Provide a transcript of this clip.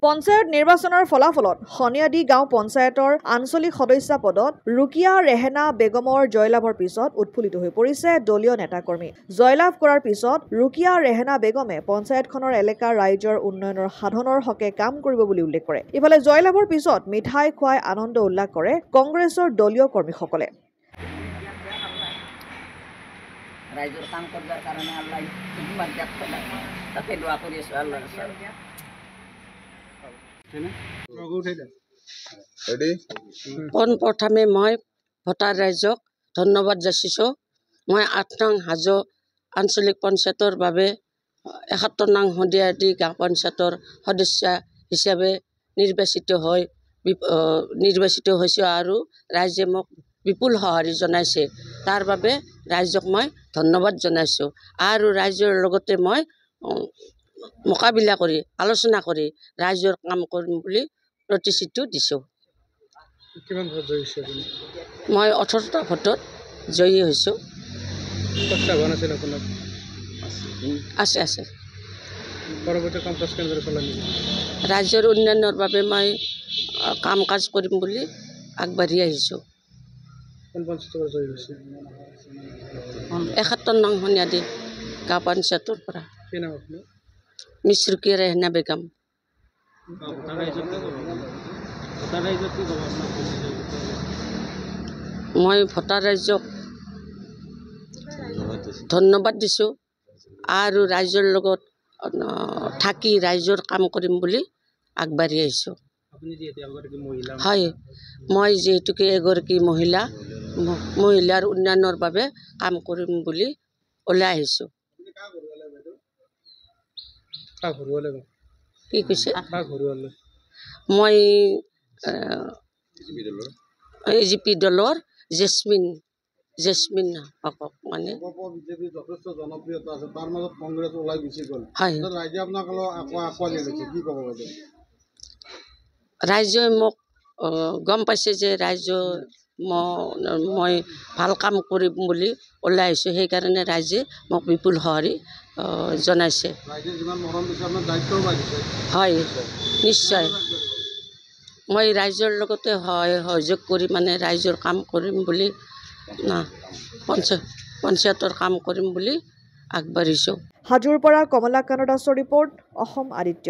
পঞ্চায়ত নিৰ্বাচনৰ ফলাফলত হনিয়াদি গাঁও পঞ্চায়তৰ আঞ্চলিক সদস্যা পদত ৰুকিয়া ৰেহেনা বেগমৰ জয়লাভৰ পিছত উৎফুল্লিত হৈ পৰিছে দলীয় নেতাকৰ্মী। জয়লাভ কৰাৰ পিছত ৰুকিয়া ৰেহেনা বেগমে পঞ্চায়তখনৰ এলেকাৰ ৰাইজৰ উন্নয়নৰ সাধনৰ হকে কাম কৰিব বুলি উল্লেখ কৰে। ইফালে জয়লাভৰ পিছত মিঠাই খুৱাই আনন্দ উল্লাস কৰে কংগ্ৰেছৰ দলীয় কৰ্মীসকলে। ৰাইজৰ কাম কৰাৰ কাৰণে আল্লাহ কিমান ত্যাগ কৰে তাকে দোৱা কৰি আছো আল্লাহৰ ওচৰত। পোনপ্ৰথমে মই ভোটাৰ ৰাইজক ধন্যবাদ যাচিছোঁ। মই ৮ নং হাজো আঞ্চলিক পঞ্চায়তৰ বাবে ৭১ নং হনিয়াদি গাঁও পঞ্চায়তৰ সদস্য হিচাপে নিৰ্বাচিত হৈছোঁ আৰু ৰাইজে মোক বিপুল সঁহাৰি জনাইছে। তাৰ বাবে ৰাইজক মই ধন্যবাদ জনাইছোঁ আৰু ৰাইজৰ লগতে মই মোকাবিলা কৰি আলোচনা কৰি ৰাইজৰ কাম কৰিম বুলি প্ৰতিশ্ৰুতি দিছোঁ। মই 18টা ভোটত জয়ী হৈছোঁ। আছে ৰাইজৰ উন্নয়নৰ বাবে মই কাম কাজ কৰিম বুলি আগবাঢ়ি আহিছোঁ। ৭১ নং হনিয়াদি গাঁও পঞ্চায়তৰ পৰা মিছ ৰুকিয়া ৰেহেনা বেগম। মই ভোটাৰ ৰাইজক ধন্যবাদ দিছোঁ আৰু ৰাইজৰ লগত থাকি ৰাইজৰ কাম কৰিম বুলি আগবাঢ়ি আহিছোঁ। হয়, মই যিহেতুকে এগৰাকী মহিলাৰ উন্নয়নৰ বাবে কাম কৰিম বুলি ওলাই আহিছোঁ। কি কৈছে? মই AGP দলৰ জেছমিন মানে ৰাইজে মোক গম পাইছে যে মই ভাল কাম কৰিম বুলি ওলাই আহিছোঁ। সেইকাৰণে ৰাইজে মোক বিপুল সঁহাৰি জনাইছে। হয়, নিশ্চয় মই ৰাইজৰ লগতে সহযোগ কৰি মানে ৰাইজৰ কাম কৰিম বুলি পঞ্চায়তৰ কাম কৰিম বুলি আগবাঢ়িছোঁ। হাজোৰ পৰা কমলাকান্ত দাসৰ ৰিপৰ্ট, অসম আদিত্য।